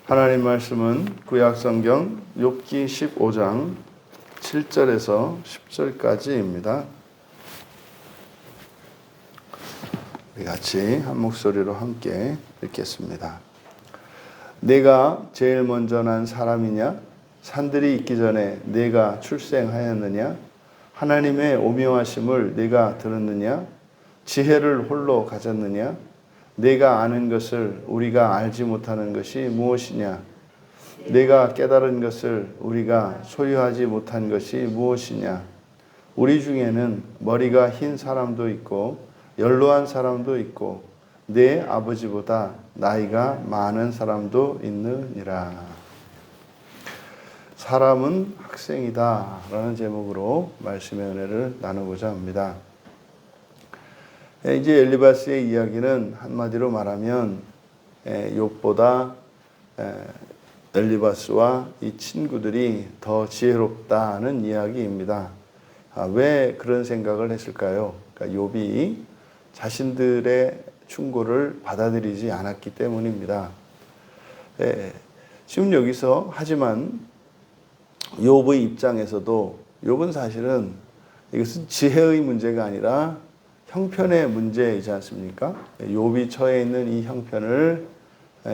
하나님 말씀은 구약성경 욥기 15장 7절에서 10절까지입니다. 우리 같이 한 목소리로 함께 읽겠습니다. 내가 제일 먼저 난 사람이냐? 산들이 있기 전에 내가 출생하였느냐? 하나님의 오묘하심을 내가 들었느냐? 지혜를 홀로 가졌느냐? 내가 아는 것을 우리가 알지 못하는 것이 무엇이냐? 내가 깨달은 것을 우리가 소유하지 못한 것이 무엇이냐? 우리 중에는 머리가 흰 사람도 있고 연로한 사람도 있고 내 아버지보다 나이가 많은 사람도 있느니라. 사람은 학생이다 라는 제목으로 말씀의 은혜를 나누고자 합니다. 이제 엘리바스의 이야기는 한마디로 말하면 욥보다 엘리바스와 이 친구들이 더 지혜롭다는 이야기입니다. 왜 그런 생각을 했을까요? 그러니까 욥이 자신들의 충고를 받아들이지 않았기 때문입니다. 지금 여기서 하지만 욥의 입장에서도 욥은 사실은 이것은 지혜의 문제가 아니라 형편의 문제이지 않습니까? 욥이 처해 있는 이 형편을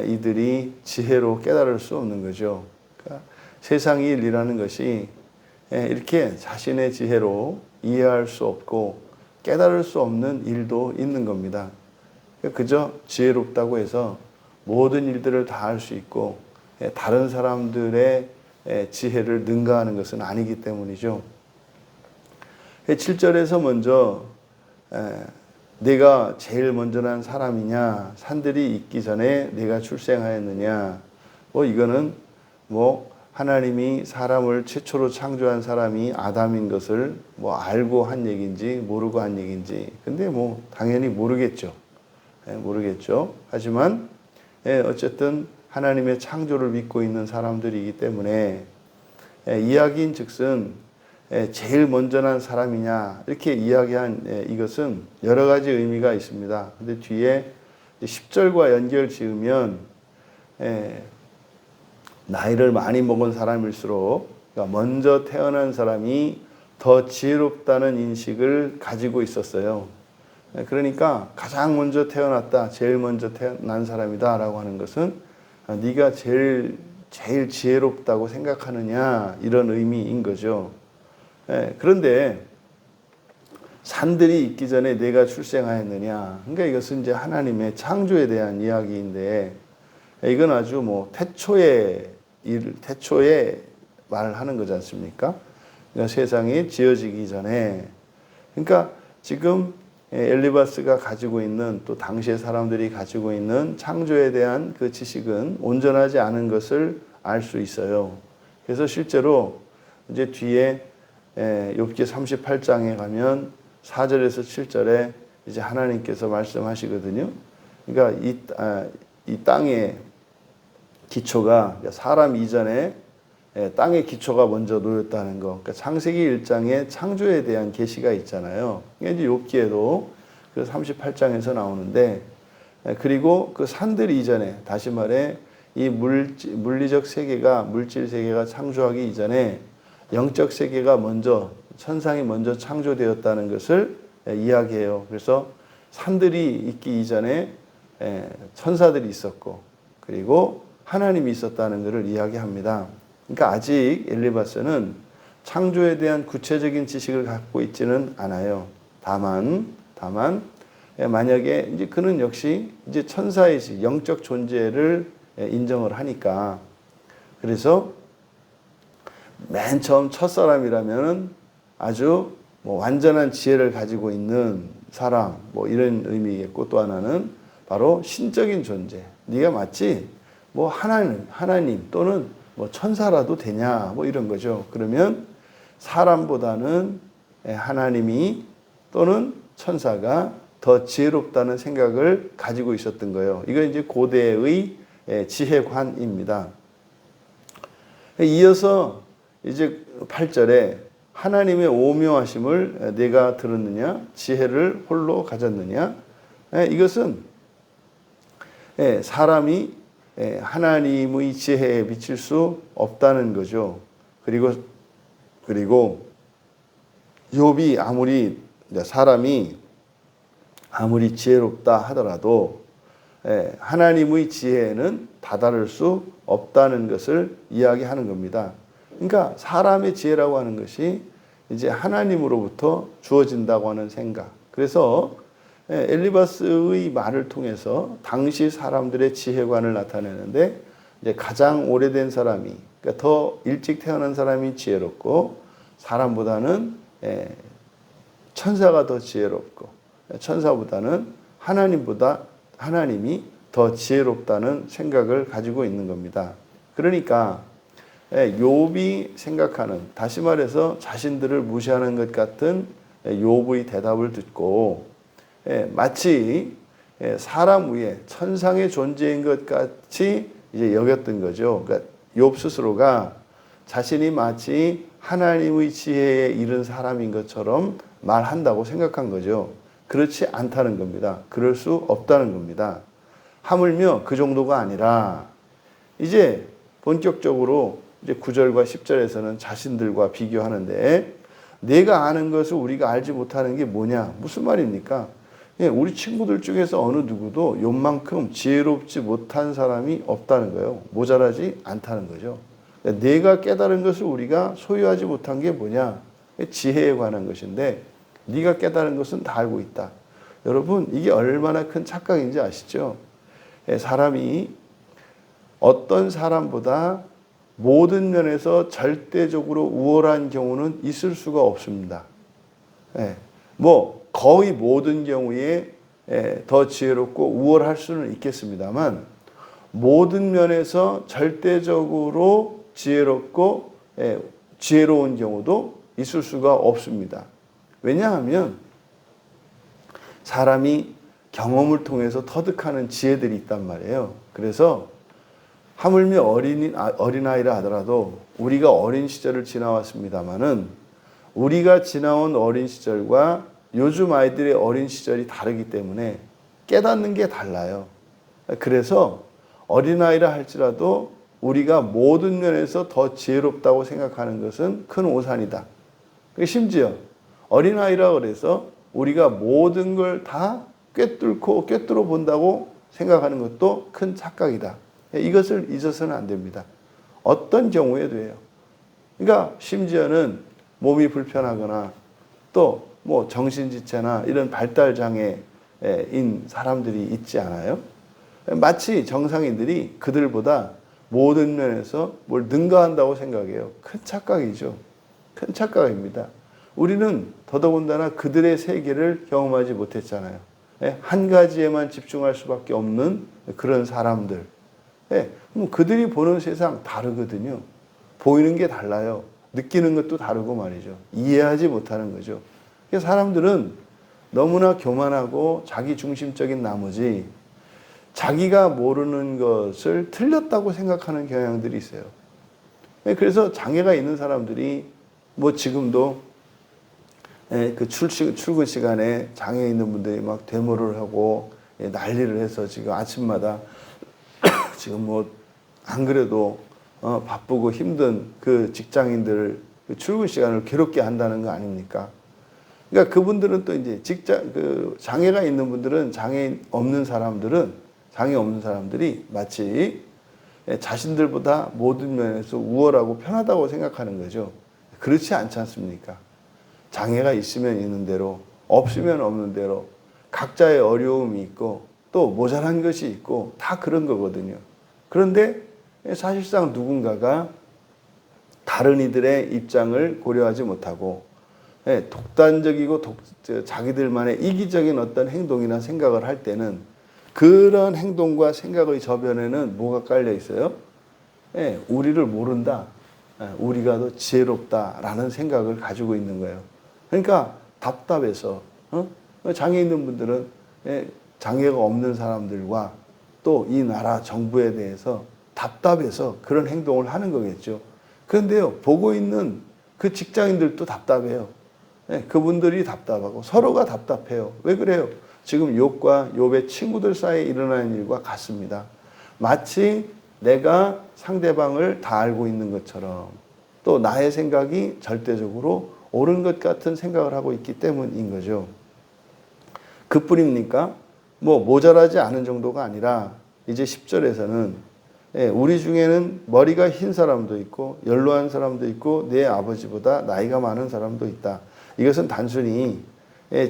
이들이 지혜로 깨달을 수 없는 거죠. 그러니까 세상의 일이라는 것이 이렇게 자신의 지혜로 이해할 수 없고 깨달을 수 없는 일도 있는 겁니다. 그저 지혜롭다고 해서 모든 일들을 다 할 수 있고 다른 사람들의 지혜를 능가하는 것은 아니기 때문이죠. 7절에서 먼저 내가 제일 먼저 난 사람이냐? 산들이 있기 전에 내가 출생하였느냐? 이거는 하나님이 사람을 최초로 창조한 사람이 아담인 것을 알고 한 얘기인지 모르고 한 얘기인지. 근데 당연히 모르겠죠. 모르겠죠. 하지만 어쨌든 하나님의 창조를 믿고 있는 사람들이기 때문에 이야기인 즉슨 제일 먼저 난 사람이냐 이렇게 이야기한 이것은 여러 가지 의미가 있습니다. 근데 뒤에 10절과 연결 지으면 나이를 많이 먹은 사람일수록 그러니까 먼저 태어난 사람이 더 지혜롭다는 인식을 가지고 있었어요. 그러니까 가장 먼저 태어났다, 제일 먼저 태어난 사람이다 라고 하는 것은 네가 제일 지혜롭다고 생각하느냐 이런 의미인 거죠. 그런데 산들이 있기 전에 내가 출생하였느냐. 그러니까 이것은 이제 하나님의 창조에 대한 이야기인데 이건 아주 태초에 말을 하는 거지 않습니까? 그러니까 세상이 지어지기 전에. 그러니까 지금 엘리바스가 가지고 있는 또 당시의 사람들이 가지고 있는 창조에 대한 그 지식은 온전하지 않은 것을 알 수 있어요. 그래서 실제로 이제 뒤에 욥기 38장에 가면 4절에서 7절에 이제 하나님께서 말씀하시거든요. 그러니까 이 땅의 기초가 사람 이전에 땅의 기초가 먼저 놓였다는 거. 그러니까 창세기 1장에 창조에 대한 계시가 있잖아요. 이게 이제 욥기에도 그 38장에서 나오는데 그리고 그 산들 이전에 다시 말해 이 물리적 세계가 물질 세계가 창조하기 이전에 영적 세계가 먼저 천상이 먼저 창조되었다는 것을 이야기해요. 그래서 산들이 있기 이전에 천사들이 있었고 그리고 하나님이 있었다는 것을 이야기합니다. 그러니까 아직 엘리바스는 창조에 대한 구체적인 지식을 갖고 있지는 않아요. 다만 만약에 이제 그는 역시 이제 천사의 영적 존재를 인정을 하니까 그래서 맨 처음 첫사람이라면 아주 완전한 지혜를 가지고 있는 사람 이런 의미겠고 또 하나는 바로 신적인 존재. 네가 마치 하나님 또는 천사라도 되냐 이런 거죠. 그러면 사람보다는 하나님이 또는 천사가 더 지혜롭다는 생각을 가지고 있었던 거예요. 이건 이제 고대의 지혜관입니다. 이어서 이제 8절에 하나님의 오묘하심을 내가 들었느냐? 지혜를 홀로 가졌느냐? 이것은 사람이 하나님의 지혜에 미칠 수 없다는 거죠. 그리고 욥이 사람이 아무리 지혜롭다 하더라도 하나님의 지혜에는 다다를 수 없다는 것을 이야기하는 겁니다. 그러니까 사람의 지혜라고 하는 것이 이제 하나님으로부터 주어진다고 하는 생각. 그래서 엘리바스의 말을 통해서 당시 사람들의 지혜관을 나타내는데 이제 가장 오래된 사람이, 그러니까 더 일찍 태어난 사람이 지혜롭고 사람보다는 천사가 더 지혜롭고 천사보다는 하나님이 더 지혜롭다는 생각을 가지고 있는 겁니다. 그러니까 욥이 생각하는, 다시 말해서 자신들을 무시하는 것 같은 욥의 대답을 듣고 마치 사람 위에 천상의 존재인 것 같이 이제 여겼던 거죠. 그러니까 욥 스스로가 자신이 마치 하나님의 지혜에 이른 사람인 것처럼 말한다고 생각한 거죠. 그렇지 않다는 겁니다. 그럴 수 없다는 겁니다. 하물며 그 정도가 아니라 이제 본격적으로 이제 9절과 10절에서는 자신들과 비교하는데, 내가 아는 것을 우리가 알지 못하는 게 뭐냐? 무슨 말입니까? 우리 친구들 중에서 어느 누구도 욥만큼 지혜롭지 못한 사람이 없다는 거예요. 모자라지 않다는 거죠. 내가 깨달은 것을 우리가 소유하지 못한 게 뭐냐? 지혜에 관한 것인데 네가 깨달은 것은 다 알고 있다. 여러분, 이게 얼마나 큰 착각인지 아시죠? 사람이 어떤 사람보다 모든 면에서 절대적으로 우월한 경우는 있을 수가 없습니다. 거의 모든 경우에 더 지혜롭고 우월할 수는 있겠습니다만, 모든 면에서 절대적으로 지혜롭고 지혜로운 경우도 있을 수가 없습니다. 왜냐하면 사람이 경험을 통해서 터득하는 지혜들이 있단 말이에요. 그래서 하물며 어린아이라 하더라도 우리가 어린 시절을 지나왔습니다마는 우리가 지나온 어린 시절과 요즘 아이들의 어린 시절이 다르기 때문에 깨닫는 게 달라요. 그래서 어린아이라 할지라도 우리가 모든 면에서 더 지혜롭다고 생각하는 것은 큰 오산이다. 심지어 어린아이라 그래서 우리가 모든 걸 다 꿰뚫어 본다고 생각하는 것도 큰 착각이다. 이것을 잊어서는 안 됩니다. 어떤 경우에도요. 그러니까 심지어는 몸이 불편하거나 또 정신지체나 이런 발달장애인 사람들이 있지 않아요? 마치 정상인들이 그들보다 모든 면에서 뭘 능가한다고 생각해요. 큰 착각이죠. 큰 착각입니다. 우리는 더더군다나 그들의 세계를 경험하지 못했잖아요. 한 가지에만 집중할 수밖에 없는 그런 사람들. 그들이 보는 세상 다르거든요. 보이는 게 달라요. 느끼는 것도 다르고 말이죠. 이해하지 못하는 거죠. 사람들은 너무나 교만하고 자기 중심적인 나머지 자기가 모르는 것을 틀렸다고 생각하는 경향들이 있어요. 그래서 장애가 있는 사람들이 지금도 그 출근 시간에 장애 있는 분들이 막 데모를 하고 난리를 해서 지금 아침마다 지금 안 그래도 바쁘고 힘든 그 직장인들을 그 출근 시간을 괴롭게 한다는 거 아닙니까? 그러니까 그분들은 또 이제 장애가 있는 분들은 장애 없는 사람들이 마치 자신들보다 모든 면에서 우월하고 편하다고 생각하는 거죠. 그렇지 않지 않습니까? 장애가 있으면 있는 대로, 없으면 없는 대로 각자의 어려움이 있고 또 모자란 것이 있고 다 그런 거거든요. 그런데 사실상 누군가가 다른 이들의 입장을 고려하지 못하고 독단적이고 자기들만의 이기적인 어떤 행동이나 생각을 할 때는 그런 행동과 생각의 저변에는 뭐가 깔려 있어요? 우리를 모른다. 우리가 더 지혜롭다라는 생각을 가지고 있는 거예요. 그러니까 답답해서 장애 있는 분들은 장애가 없는 사람들과 또 이 나라 정부에 대해서 답답해서 그런 행동을 하는 거겠죠. 그런데요, 보고 있는 그 직장인들도 답답해요. 그분들이 답답하고 서로가 답답해요. 왜 그래요? 지금 욥과 욥의 친구들 사이에 일어나는 일과 같습니다. 마치 내가 상대방을 다 알고 있는 것처럼 또 나의 생각이 절대적으로 옳은 것 같은 생각을 하고 있기 때문인 거죠. 그뿐입니까? 뭐 모자라지 않은 정도가 아니라 이제 10절에서는 우리 중에는 머리가 흰 사람도 있고 연로한 사람도 있고 내 아버지보다 나이가 많은 사람도 있다. 이것은 단순히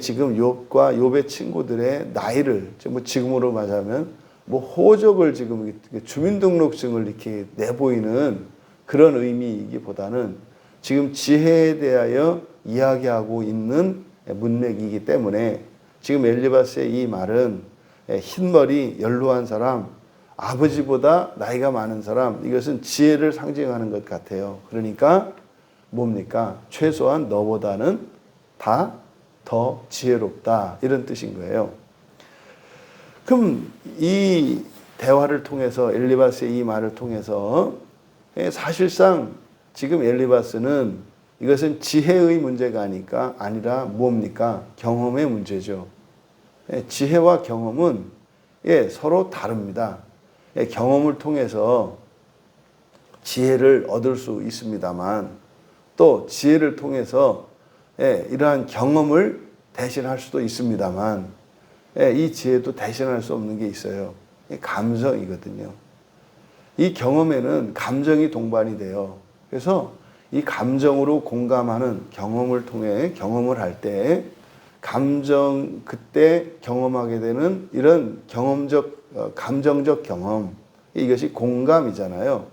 지금 욥과 욥의 친구들의 나이를 지금으로 말하면 뭐 호적을 지금 주민등록증을 이렇게 내보이는 그런 의미이기보다는 지금 지혜에 대하여 이야기하고 있는 문맥이기 때문에 지금 엘리바스의 이 말은 흰머리 연로한 사람, 아버지보다 나이가 많은 사람, 이것은 지혜를 상징하는 것 같아요. 그러니까 뭡니까? 최소한 너보다는 다 더 지혜롭다, 이런 뜻인 거예요. 그럼 이 대화를 통해서, 엘리바스의 이 말을 통해서 사실상 지금 엘리바스는 이것은 지혜의 문제가 아니라 뭡니까? 경험의 문제죠. 지혜와 경험은 서로 다릅니다. 경험을 통해서 지혜를 얻을 수 있습니다만 또 지혜를 통해서 이러한 경험을 대신할 수도 있습니다만 이 지혜도 대신할 수 없는 게 있어요. 감정이거든요. 이 경험에는 감정이 동반이 돼요. 그래서 이 감정으로 공감하는 경험을 통해 경험을 할 때 그때 경험하게 되는 이런 감정적 경험, 이것이 공감이잖아요.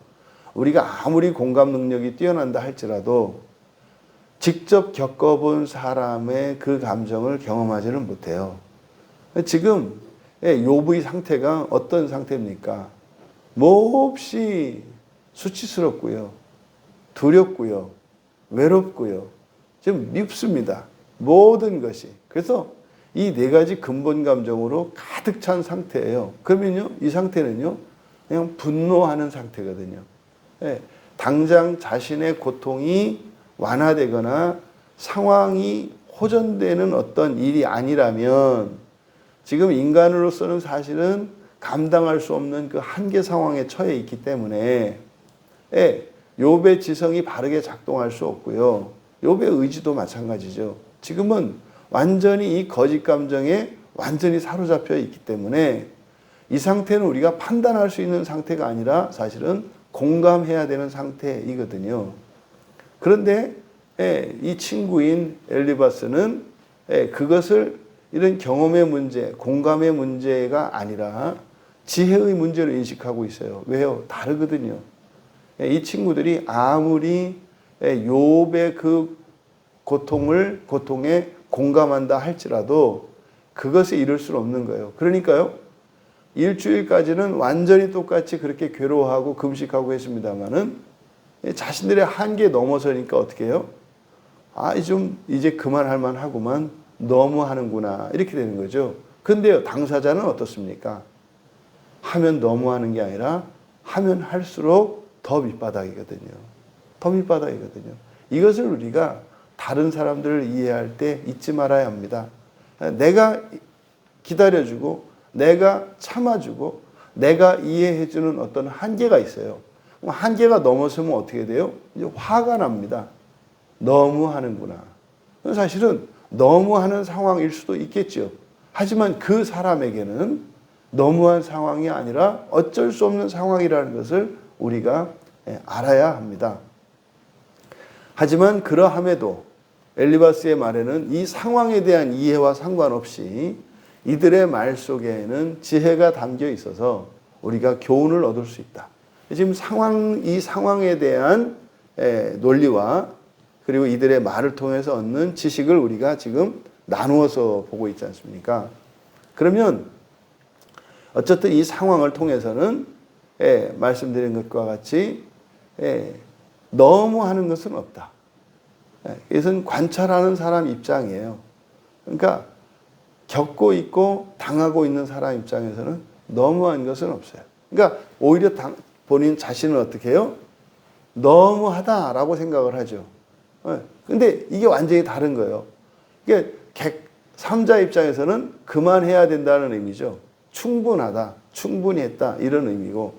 우리가 아무리 공감 능력이 뛰어난다 할지라도 직접 겪어본 사람의 그 감정을 경험하지는 못해요. 지금 욥의 상태가 어떤 상태입니까? 몹시 수치스럽고요, 두렵고요, 외롭고요, 좀 밉습니다. 모든 것이. 그래서 이 네 가지 근본 감정으로 가득 찬 상태예요. 그러면요, 이 상태는요, 그냥 분노하는 상태거든요. 당장 자신의 고통이 완화되거나 상황이 호전되는 어떤 일이 아니라면 지금 인간으로서는 사실은 감당할 수 없는 그 한계 상황에 처해 있기 때문에 욥의 지성이 바르게 작동할 수 없고요. 욥의 의지도 마찬가지죠. 지금은 완전히 이 거짓 감정에 완전히 사로잡혀 있기 때문에 이 상태는 우리가 판단할 수 있는 상태가 아니라 사실은 공감해야 되는 상태이거든요. 그런데 이 친구인 엘리바스는 그것을 이런 경험의 문제, 공감의 문제가 아니라 지혜의 문제로 인식하고 있어요. 왜요? 다르거든요. 이 친구들이 아무리 욥의 그 고통에 공감한다 할지라도 그것에 이를 수는 없는 거예요. 그러니까요, 일주일까지는 완전히 똑같이 그렇게 괴로워하고 금식하고 했습니다만은 자신들의 한계에 넘어서니까 어떻게 해요? 좀 이제 그만할 만하구만, 너무 하는구나, 이렇게 되는 거죠. 근데요, 당사자는 어떻습니까? 하면 너무 하는 게 아니라 하면 할수록 더 밑바닥이거든요. 더 밑바닥이거든요. 이것을 우리가 다른 사람들을 이해할 때 잊지 말아야 합니다. 내가 기다려주고 내가 참아주고 내가 이해해주는 어떤 한계가 있어요. 한계가 넘어서면 어떻게 돼요? 이제 화가 납니다. 너무 하는구나. 사실은 너무하는 상황일 수도 있겠죠. 하지만 그 사람에게는 너무한 상황이 아니라 어쩔 수 없는 상황이라는 것을 우리가 알아야 합니다. 하지만 그러함에도 엘리바스의 말에는 이 상황에 대한 이해와 상관없이 이들의 말 속에는 지혜가 담겨 있어서 우리가 교훈을 얻을 수 있다. 지금 이 상황에 대한 논리와 그리고 이들의 말을 통해서 얻는 지식을 우리가 지금 나누어서 보고 있지 않습니까? 그러면 어쨌든 이 상황을 통해서는 말씀드린 것과 같이 너무 하는 것은 없다. 이것은 관찰하는 사람 입장이에요. 그러니까 겪고 있고 당하고 있는 사람 입장에서는 너무한 것은 없어요. 그러니까 오히려 본인 자신은 어떻게 해요? 너무하다라고 생각을 하죠. 근데 이게 완전히 다른 거예요. 이게 삼자 입장에서는 그만해야 된다는 의미죠. 충분하다. 충분히 했다 이런 의미고,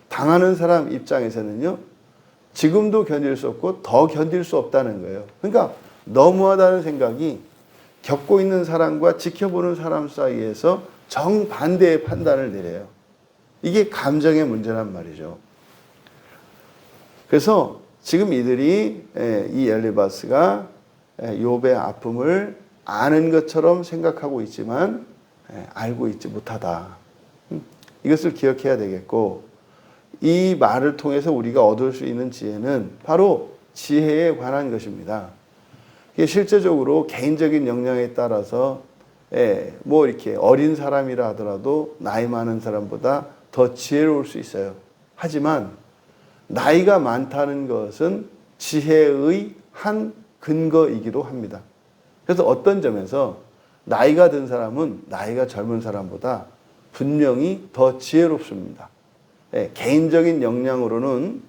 당하는 사람 입장에서는요 지금도 견딜 수 없고 더 견딜 수 없다는 거예요. 그러니까 너무하다는 생각이 겪고 있는 사람과 지켜보는 사람 사이에서 정반대의 판단을 내려요. 이게 감정의 문제란 말이죠. 그래서 지금 이들이 이 엘리바스가 욥의 아픔을 아는 것처럼 생각하고 있지만 알고 있지 못하다. 이것을 기억해야 되겠고, 이 말을 통해서 우리가 얻을 수 있는 지혜는 바로 지혜에 관한 것입니다. 이게 실제적으로 개인적인 역량에 따라서 뭐 이렇게 어린 사람이라 하더라도 나이 많은 사람보다 더 지혜로울 수 있어요. 하지만 나이가 많다는 것은 지혜의 한 근거이기도 합니다. 그래서 어떤 점에서 나이가 든 사람은 나이가 젊은 사람보다 분명히 더 지혜롭습니다. 개인적인 역량으로는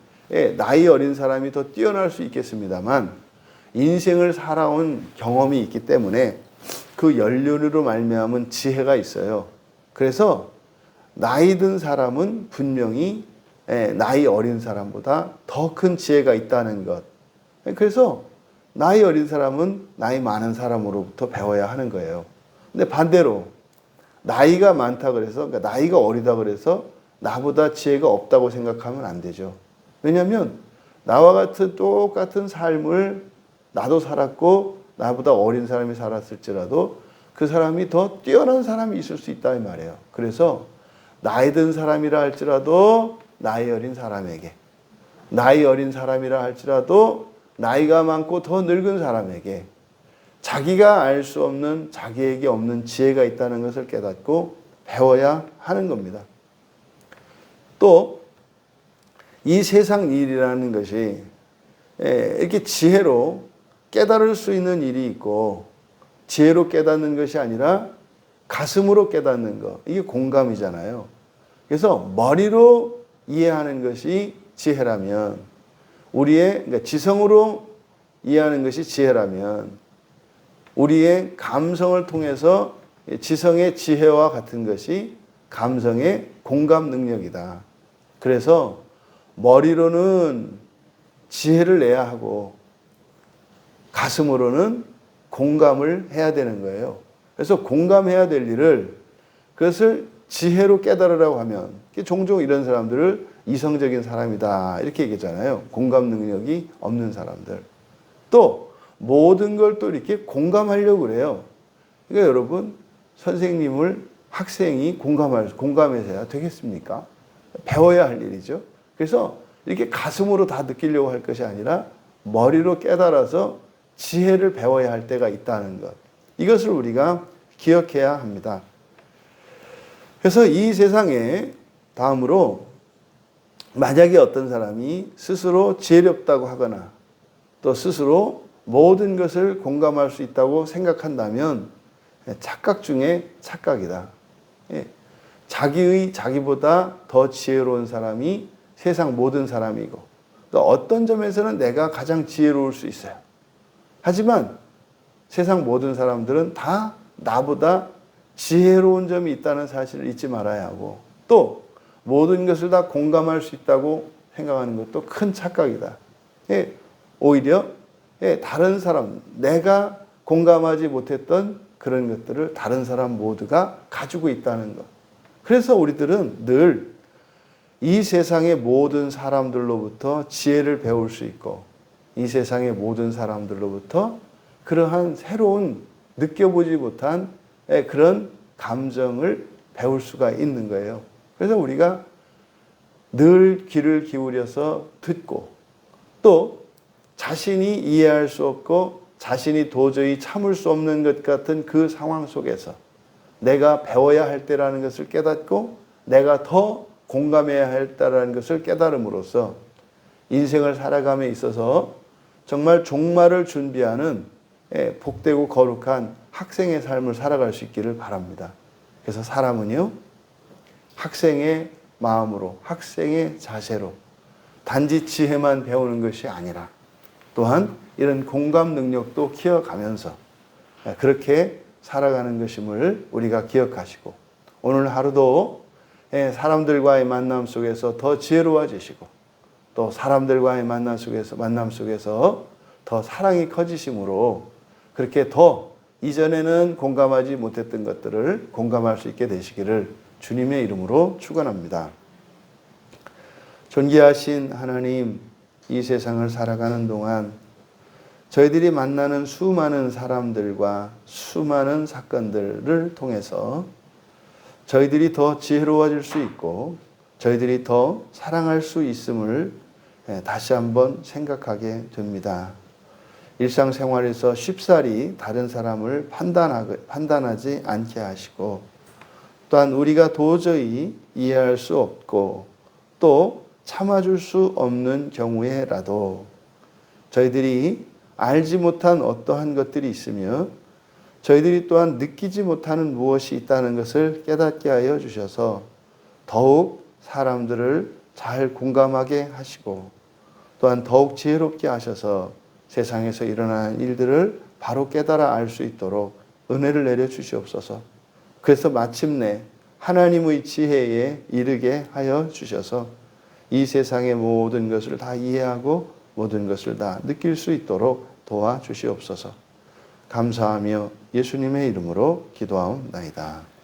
나이 어린 사람이 더 뛰어날 수 있겠습니다만, 인생을 살아온 경험이 있기 때문에 그 연륜으로 말미암은 지혜가 있어요. 그래서 나이 든 사람은 분명히 나이 어린 사람보다 더 큰 지혜가 있다는 것. 그래서 나이 어린 사람은 나이 많은 사람으로부터 배워야 하는 거예요. 근데 반대로 나이가 많다 그래서, 그러니까 나이가 어리다 그래서 나보다 지혜가 없다고 생각하면 안 되죠. 왜냐하면 나와 같은 똑같은 삶을 나도 살았고 나보다 어린 사람이 살았을지라도 그 사람이 더 뛰어난 사람이 있을 수 있다 이 말이에요. 그래서 나이 든 사람이라 할지라도 나이 어린 사람에게, 나이 어린 사람이라 할지라도 나이가 많고 더 늙은 사람에게 자기가 알 수 없는, 자기에게 없는 지혜가 있다는 것을 깨닫고 배워야 하는 겁니다. 또 이 세상 일이라는 것이 이렇게 지혜로 깨달을 수 있는 일이 있고, 지혜로 깨닫는 것이 아니라 가슴으로 깨닫는 것, 이게 공감이잖아요. 그래서 머리로 이해하는 것이 지혜라면, 그러니까 지성으로 이해하는 것이 지혜라면, 우리의 감성을 통해서 지성의 지혜와 같은 것이 감성의 공감 능력이다. 그래서 머리로는 지혜를 내야 하고 가슴으로는 공감을 해야 되는 거예요. 그래서 공감해야 될 일을, 그것을 지혜로 깨달으라고 하면, 종종 이런 사람들을 이성적인 사람이다 이렇게 얘기하잖아요. 공감 능력이 없는 사람들. 또 모든 걸 또 이렇게 공감하려고 그래요. 그러니까 여러분, 선생님을 학생이 공감해서 해야 되겠습니까? 배워야 할 일이죠. 그래서 이렇게 가슴으로 다 느끼려고 할 것이 아니라 머리로 깨달아서 지혜를 배워야 할 때가 있다는 것. 이것을 우리가 기억해야 합니다. 그래서 이 세상에 다음으로, 만약에 어떤 사람이 스스로 지혜롭다고 하거나 또 스스로 모든 것을 공감할 수 있다고 생각한다면 착각 중에 착각이다. 자기보다 더 지혜로운 사람이 세상 모든 사람이고, 또 어떤 점에서는 내가 가장 지혜로울 수 있어요. 하지만 세상 모든 사람들은 다 나보다 지혜로운 점이 있다는 사실을 잊지 말아야 하고, 또 모든 것을 다 공감할 수 있다고 생각하는 것도 큰 착각이다. 오히려 다른 사람, 내가 공감하지 못했던 그런 것들을 다른 사람 모두가 가지고 있다는 것. 그래서 우리들은 늘 이 세상의 모든 사람들로부터 지혜를 배울 수 있고, 이 세상의 모든 사람들로부터 그러한 새로운 느껴보지 못한 그런 감정을 배울 수가 있는 거예요. 그래서 우리가 늘 귀를 기울여서 듣고, 또 자신이 이해할 수 없고 자신이 도저히 참을 수 없는 것 같은 그 상황 속에서 내가 배워야 할 때라는 것을 깨닫고, 내가 더 공감해야 할 때라는 것을 깨달음으로써 인생을 살아감에 있어서 정말 종말을 준비하는 복되고 거룩한 학생의 삶을 살아갈 수 있기를 바랍니다. 그래서 사람은요, 학생의 마음으로, 학생의 자세로 단지 지혜만 배우는 것이 아니라 또한 이런 공감 능력도 키워가면서 그렇게 살아가는 것임을 우리가 기억하시고, 오늘 하루도 사람들과의 만남 속에서 더 지혜로워지시고 또 사람들과의 만남 속에서 더 사랑이 커지심으로 그렇게 더 이전에는 공감하지 못했던 것들을 공감할 수 있게 되시기를 주님의 이름으로 축원합니다. 존귀하신 하나님, 이 세상을 살아가는 동안 저희들이 만나는 수많은 사람들과 수많은 사건들을 통해서 저희들이 더 지혜로워질 수 있고 저희들이 더 사랑할 수 있음을 다시 한번 생각하게 됩니다. 일상생활에서 쉽사리 다른 사람을 판단하지 않게 하시고 또한 우리가 도저히 이해할 수 없고 또 참아줄 수 없는 경우에라도 저희들이 알지 못한 어떠한 것들이 있으며 저희들이 또한 느끼지 못하는 무엇이 있다는 것을 깨닫게 하여 주셔서 더욱 사람들을 잘 공감하게 하시고 또한 더욱 지혜롭게 하셔서 세상에서 일어나는 일들을 바로 깨달아 알 수 있도록 은혜를 내려 주시옵소서. 그래서 마침내 하나님의 지혜에 이르게 하여 주셔서 이 세상의 모든 것을 다 이해하고 모든 것을 다 느낄 수 있도록 도와주시옵소서. 감사하며 예수님의 이름으로 기도하옵나이다.